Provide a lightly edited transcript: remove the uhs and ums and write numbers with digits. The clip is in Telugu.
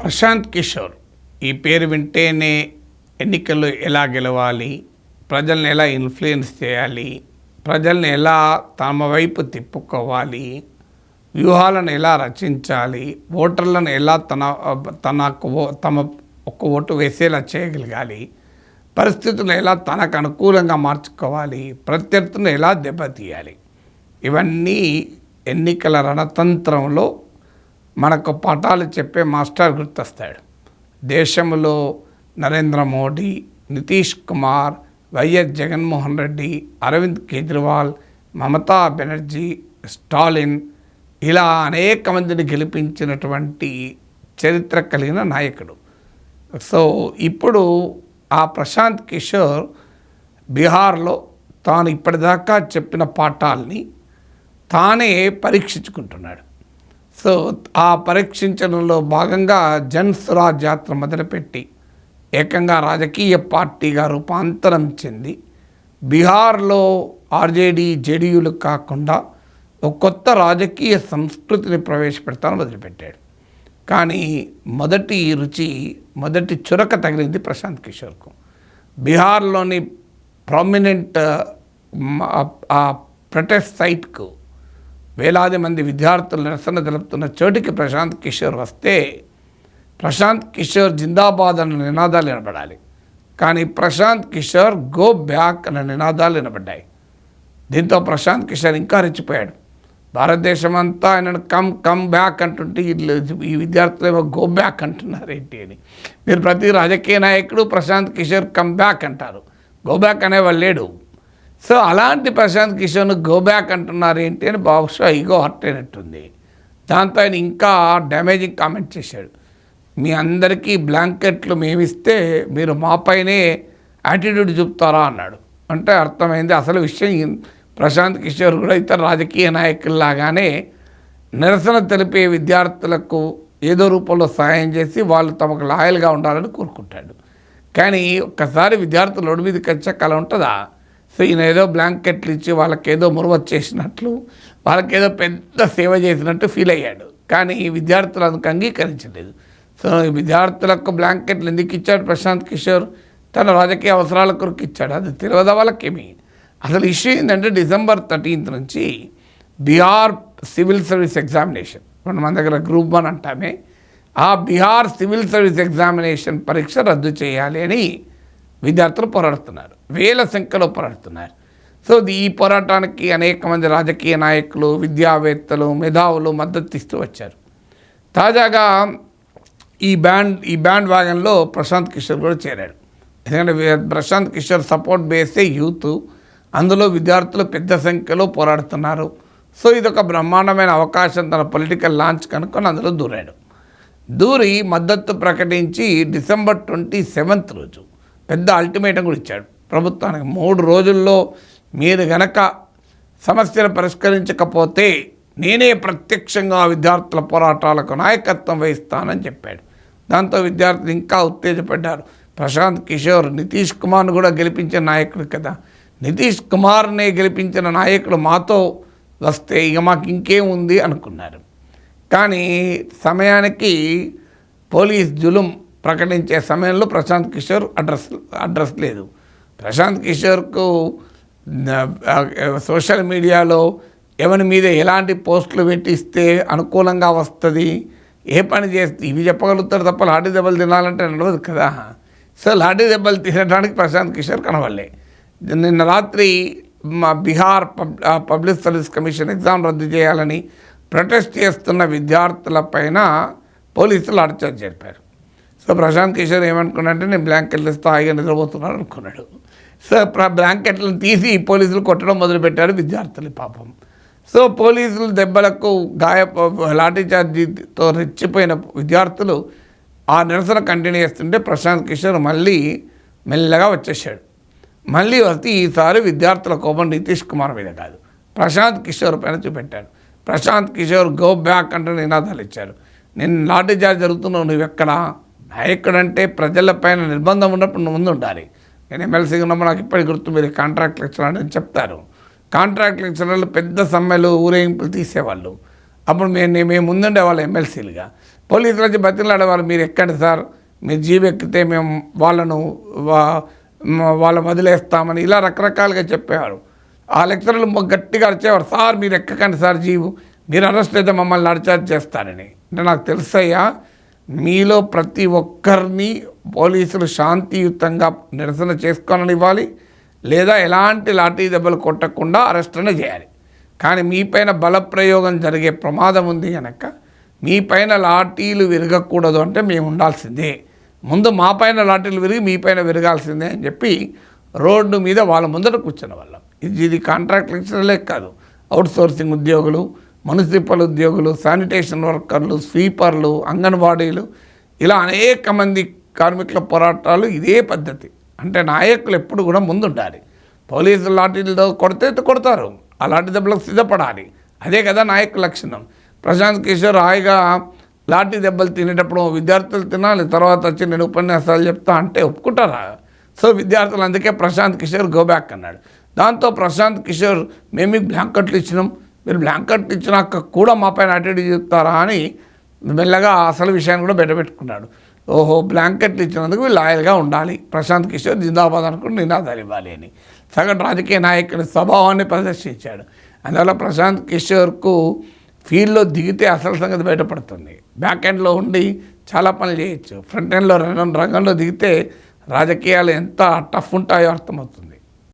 ప్రశాంత్ కిషోర్ ఈ పేరు వింటేనే ఎన్నికల్లో ఎలా గెలవాలి, ప్రజల్ని ఎలా ఇన్ఫ్లుయెన్స్ చేయాలి, ప్రజల్ని ఎలా తమ వైపు తిప్పుకోవాలి, వ్యూహాలను ఎలా రచించాలి, ఓటర్లను ఎలా తమ ఒక్క ఓటు వేసేలా చేయగలగాలి, పరిస్థితులను ఎలా తనకు అనుకూలంగా మార్చుకోవాలి, ప్రత్యర్థులను ఎలా దెబ్బతీయాలి, ఇవన్నీ ఎన్నికల రణతంత్రంలో మనకు పాఠాలు చెప్పే మాస్టర్ గుర్తొస్తాడు. దేశంలో నరేంద్ర మోడీ, నితీష్ కుమార్, వైఎస్ జగన్మోహన్ రెడ్డి, అరవింద్ కేజ్రీవాల్, మమతా బెనర్జీ, స్టాలిన్, ఇలా అనేక మందిని గెలిపించినటువంటి చరిత్ర కలిగిన నాయకుడు. సో ఇప్పుడు ఆ ప్రశాంత్ కిషోర్ బీహార్లో తాను ఇప్పటిదాకా చెప్పిన పాఠాలని తానే పరీక్షించుకుంటున్నాడు. సో ఆ పరీక్షించడంలో భాగంగా జన్ స్వరాజ్ యాత్ర మొదలుపెట్టి ఏకంగా రాజకీయ పార్టీగా రూపాంతరం చెంది బీహార్లో ఆర్జేడీ జేడీయూలు కాకుండా ఒక కొత్త రాజకీయ సంస్కృతిని ప్రవేశపెడతాను మొదలుపెట్టాడు. కానీ మొదటి చురక తగిలింది ప్రశాంత్ కిషోర్కు. బీహార్లోని ప్రామినెంట్ ప్రొటెస్ట్ సైట్కు వేలాది మంది విద్యార్థులు నిరసన తెలుపుతున్న చోటికి ప్రశాంత్ కిషోర్ వస్తే ప్రశాంత్ కిషోర్ జిందాబాద్ అన్న నినాదాలు వినబడాలి. కానీ ప్రశాంత్ కిషోర్ గో బ్యాక్ అన్న నినాదాలు వినబడ్డాయి. దీంతో ప్రశాంత్ కిషోర్ ఇంకా రెచ్చిపోయాడు. భారతదేశం అంతా ఆయనను కమ్ బ్యాక్ అంటుంటే ఈ విద్యార్థులు ఏమో గో బ్యాక్ అంటున్నారు ఏంటి అని. మీరు ప్రతి రాజకీయ నాయకుడు ప్రశాంత్ కిషోర్ కమ్ బ్యాక్ అంటారు, గో బ్యాక్ అనేవాళ్ళు లేడు. సో అలాంటి ప్రశాంత్ కిషోర్ను గో బ్యాక్ అంటున్నారు ఏంటి అని బహుశా ఈగో హర్ట్ అయినట్టుంది. దాంతో ఆయన ఇంకా డ్యామేజింగ్ కామెంట్ చేశాడు. మీ అందరికీ బ్లాంకెట్లు మేమిస్తే మీరు మాపైనే యాటిట్యూడ్ చూపుతారా అన్నాడు. అంటే అర్థమైంది అసలు విషయం. ప్రశాంత్ కిషోర్ కూడా ఇతర రాజకీయ నాయకుల్లాగానే నిరసన తెలిపే విద్యార్థులకు ఏదో రూపంలో సహాయం చేసి వాళ్ళు తమకు లాయల్గా ఉండాలని కోరుకుంటాడు. కానీ ఒక్కసారి విద్యార్థులు రోడ్డు మీదకి వచ్చాక అలా ఉంటుందా? సో ఈయన ఏదో బ్లాంకెట్లు ఇచ్చి వాళ్ళకేదో మురువత్ చేసినట్లు, వాళ్ళకేదో పెద్ద సేవ చేసినట్టు ఫీల్ అయ్యాడు. కానీ ఈ విద్యార్థులు అందుకు అంగీకరించలేదు. సో విద్యార్థులకు బ్లాంకెట్లు ఎందుకు ఇచ్చాడు ప్రశాంత్ కిషోర్? తన రాజకీయ అవసరాల కొరకు ఇచ్చాడు. అది తెలియదా వాళ్ళకేమి? అసలు ఇష్యూ ఏంటంటే December 13th నుంచి బీహార్ సివిల్ సర్వీస్ ఎగ్జామినేషన్, మన దగ్గర గ్రూప్ 1 అంటామే, ఆ బీహార్ సివిల్ సర్వీస్ ఎగ్జామినేషన్ పరీక్ష రద్దు చేయాలి అని విద్యార్థులు పోరాడుతున్నారు. వేల సంఖ్యలో పోరాడుతున్నారు. సో ఈ పోరాటానికి అనేక మంది రాజకీయ నాయకులు, విద్యావేత్తలు, మేధావులు మద్దతు ఇస్తూ వచ్చారు. తాజాగా ఈ బ్యాండ్ వాగన్లో ప్రశాంత్ కిషోర్ కూడా చేరాడు. ఎందుకంటే ప్రశాంత్ కిషోర్ సపోర్ట్ బేసే యూత్, అందులో విద్యార్థులు పెద్ద సంఖ్యలో పోరాడుతున్నారు. సో ఇదొక బ్రహ్మాండమైన అవకాశం తన పొలిటికల్ లాంచ్ కనుక్కొని అందులో దూరి మద్దతు ప్రకటించి December 27th రోజు పెద్ద అల్టిమేటం కూడా ఇచ్చాడు ప్రభుత్వానికి. 3 రోజుల్లో మీరు గనక సమస్యను పరిష్కరించకపోతే నేనే ప్రత్యక్షంగా విద్యార్థుల పోరాటాలకు నాయకత్వం వహిస్తానని చెప్పాడు. దాంతో విద్యార్థులు ఇంకా ఉత్తేజపడ్డారు. ప్రశాంత్ కిషోర్ నితీష్ కుమార్ను కూడా గెలిపించిన నాయకుడు కదా, నితీష్ కుమార్నే గెలిపించిన నాయకుడు మాతో వస్తే ఇక మాకు ఇంకేం ఉంది అనుకున్నారు. కానీ సమయానికి పోలీస్ జులుం ప్రకటించే సమయంలో ప్రశాంత్ కిషోర్ అడ్రస్ లేదు. ప్రశాంత్ కిషోర్కు సోషల్ మీడియాలో ఎవరి మీద ఎలాంటి పోస్టులు పెట్టిస్తే అనుకూలంగా వస్తుంది, ఏ పని చేస్తే ఇవి చెప్పగలుగుతారు తప్ప లాఠీ దెబ్బలు తినాలంటే నడవదు కదా. సో లాఠీ దెబ్బలు తినడానికి ప్రశాంత్ కిషోర్ కనవల్లే. నిన్న రాత్రి Bihar public service commission exam రద్దు చేయాలని ప్రొటెస్ట్ చేస్తున్న విద్యార్థుల పైన పోలీసులు లాఠీచార్జ్ జరిపారు. సో ప్రశాంత్ కిషోర్ ఏమనుకున్నాడంటే నేను బ్లాంకెట్లు ఇస్తే హాయిగా నిద్రపోతున్నాను అనుకున్నాడు. సో బ్లాంకెట్లను తీసి పోలీసులు కొట్టడం మొదలుపెట్టారు విద్యార్థులు పాపం. సో పోలీసులు దెబ్బలకు లాఠీచార్జీతో రెచ్చిపోయిన విద్యార్థులు ఆ నిరసన కంటిన్యూ చేస్తుంటే ప్రశాంత్ కిషోర్ మళ్ళీ మెల్లగా వచ్చేసాడు. మళ్ళీ వస్తే ఈసారి విద్యార్థుల కోపం నితీష్ కుమార్ మీద కాదు, ప్రశాంత్ కిషోర్ పైన చూపెట్టాడు. ప్రశాంత్ కిషోర్ గో బ్యాక్ అంటే నినాదాలు ఇచ్చారు. నేను లాఠీచార్జ్ జరుగుతున్నావు, నువ్వు ఎక్కడా? నాయకుడంటే ప్రజలపైన నిర్బంధం ఉన్నప్పుడు నువ్వు ముందు ఉండాలి. నేను ఎమ్మెల్సీగా ఉన్నప్పుడు నాకు ఇప్పటికి గుర్తు, మీరు కాంట్రాక్ట్ లెక్చరర్ అని చెప్తారు. కాంట్రాక్ట్ లెక్చరర్లు పెద్ద సమ్మెలు ఊరేగింపులు తీసేవాళ్ళు. అప్పుడు మేము ముందుండే వాళ్ళు ఎమ్మెల్సీలుగా. పోలీసులు వచ్చి బతిలాడేవారు, మీరు ఎక్కండి సార్, మీరు జీబు ఎక్కితే మేము వాళ్ళని వదిలేస్తామని ఇలా రకరకాలుగా చెప్పేవారు. ఆ లెక్చరర్లు గట్టిగా అరిచేవారు, సార్ మీరు ఎక్కకండి సార్ జీబు, మీరు అరెస్ట్ అయితే మమ్మల్ని అరెస్ట్ చేస్తారని. అంటే నాకు తెలుసయ్యా, మీలో ప్రతి ఒక్కరిని పోలీసులు శాంతియుతంగా నిరసన చేసుకోనని ఇవ్వాలి, లేదా ఎలాంటి లాఠీ దెబ్బలు కొట్టకుండా అరెస్ట్నే చేయాలి. కానీ మీపైన బలప్రయోగం జరిగే ప్రమాదం ఉంది కనుక మీపైన లాఠీలు విరగకూడదు అంటే మేము ఉండాల్సిందే, ముందు మా పైన లాఠీలు విరిగి మీ పైన విరగాల్సిందే అని చెప్పి రోడ్డు మీద వాళ్ళ ముందర కూర్చున్న వాళ్ళం. ఇది కాంట్రాక్ట్ లెక్చరర్లే కాదు, అవుట్ సోర్సింగ్ ఉద్యోగులు, మున్సిపల్ ఉద్యోగులు, శానిటేషన్ వర్కర్లు, స్వీపర్లు, అంగన్వాడీలు, ఇలా అనేక మంది కార్మికుల పోరాటాలు ఇదే పద్ధతి. అంటే నాయకులు ఎప్పుడు కూడా ముందుండాలి. పోలీసులు లాఠీలతో కొడితే కొడతారు, ఆ లాఠీ దెబ్బలకు సిద్ధపడాలి. అదే కదా నాయకుల లక్షణం. ప్రశాంత్ కిషోర్ హాయిగా లాఠీ దెబ్బలు తినేటప్పుడు విద్యార్థులు తినాలి, తర్వాత వచ్చి నేను ఉపన్యాసాలు చెప్తా అంటే ఒప్పుకుంటారా? సో విద్యార్థులు అందుకే ప్రశాంత్ కిషోర్ గో బ్యాక్ అన్నాడు. దాంతో ప్రశాంత్ కిషోర్ మేము మీకు బ్లాంకెట్లు ఇచ్చినాం, మీరు బ్లాంకెట్లు ఇచ్చినాక కూడా మా పైన అటెండ్ చెప్తారా అని మెల్లగా అసలు విషయాన్ని కూడా బయటపెట్టుకున్నాడు. ఓహో, బ్లాంకెట్లు ఇచ్చినందుకు వీళ్ళు లాయల్గా ఉండాలి, ప్రశాంత్ కిషోర్ జిందాబాద్ అనుకుని నినాదాలు ఇవ్వాలి అని సగటు రాజకీయ నాయకుని స్వభావాన్ని ప్రదర్శించాడు. అందువల్ల ప్రశాంత్ కిషోర్కు ఫీల్డ్లో దిగితే అసలు సంగతి బయటపడుతుంది. బ్యాక్ ఎండ్లో ఉండి చాలా పనులు చేయొచ్చు, ఫ్రంట్ ఎండ్లో రంగంలో దిగితే రాజకీయాలు ఎంత టఫ్ ఉంటాయో అర్థమవుతుంది.